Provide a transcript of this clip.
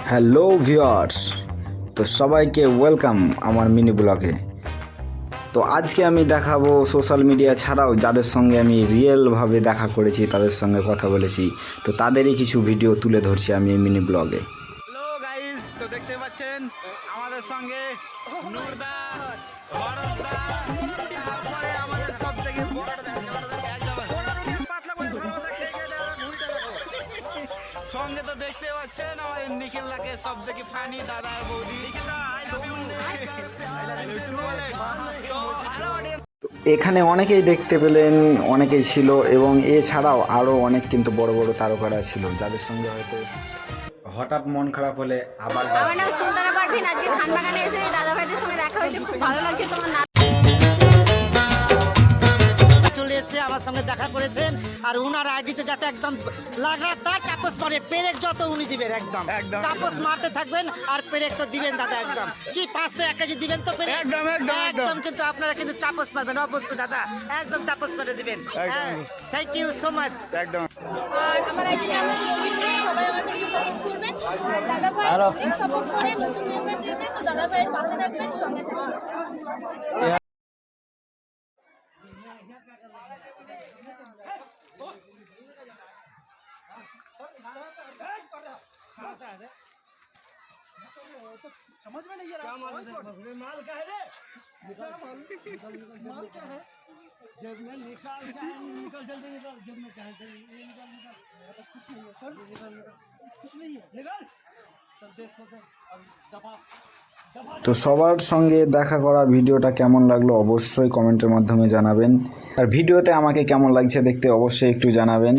Hello viewers, তো সবাইকে welcome আমার মিনি ব্লগে। তো আজকে আমি দেখাবো সোশ্যাল মিডিয়া ছাড়াও যাদের সঙ্গে আমি রিয়েলভাবে দেখা করেছি, তাদের সঙ্গে কথা বলেছি, তো তাদেরই কিছু ভিডিও তুলে ধরছি আমি এই মিনি ব্লগে। হ্যালো গাইস, তো দেখতে পাচ্ছেন আমাদের সঙ্গে নূরদা, ভরতদা, তারপরে আমাদের সব থেকে সঙ্গে তো দেখতে পাচ্ছেন আমাদের নিখিলদাকে সব থেকে ফানি দাদা আর বৌদি। এখানে অনেকেই দেখতে পেলেন, অনেকেই ছিল এবং এছাড়াও আরও অনেক কিন্তু বড় বড় তারকারা ছিল যাদের সঙ্গে হয়তো হঠাৎ মন খারাপ হলে আবার আমার নাম সুন্দরা পারভিন। আজকে খানবাগানে এসে দাদা ভাইদের সঙ্গে দেখা হয়েছে, খুব ভালো লাগছে। তোমার নাম চলে এসেছে, আমার সঙ্গে দেখা করেছেন। আর উনার আইডিতে যাতে একদম লাগাতার চাপস মারে, পেরেক যত উনি দিবেন একদম চাপস মারতে থাকবেন। আর পেরেক তো দিবেন দাদা, একদম কি 500 কেজি দিবেন তো পেরেক একদম কিন্তু আপনারা কিন্তু চাপস মারবেন অবশ্যই দাদা, একদম চাপস মেরে দিবেন। হ্যাঁ, থ্যাংক ইউ সো মাচ। একদম আমার আইডি নাম সবাই আমাকে একটু সাপোর্ট করবেন। দাদা ভাই সাপোর্ট করে নতুন মেম্বার দিতে, তো দাদা ভাইয়ের পাশে থাকবেন, সঙ্গে থাকবেন। समझ में नहीं आ रहा माल क्या है रे? माल क्या है? जब में निकाल निकल जल्दी निकाल, जब में क्या है ये निकाल मेरे पास कुछ नहीं है सर, निकाल कुछ नहीं है, निकाल चल देखो तो अब दबा। তো সবার সঙ্গে দেখা করা ভিডিওটা কেমন লাগলো অবশ্যই কমেন্টের মাধ্যমে জানাবেন, আর ভিডিওতে আমাকে কেমন লাগছে দেখতে অবশ্যই একটু জানাবেন।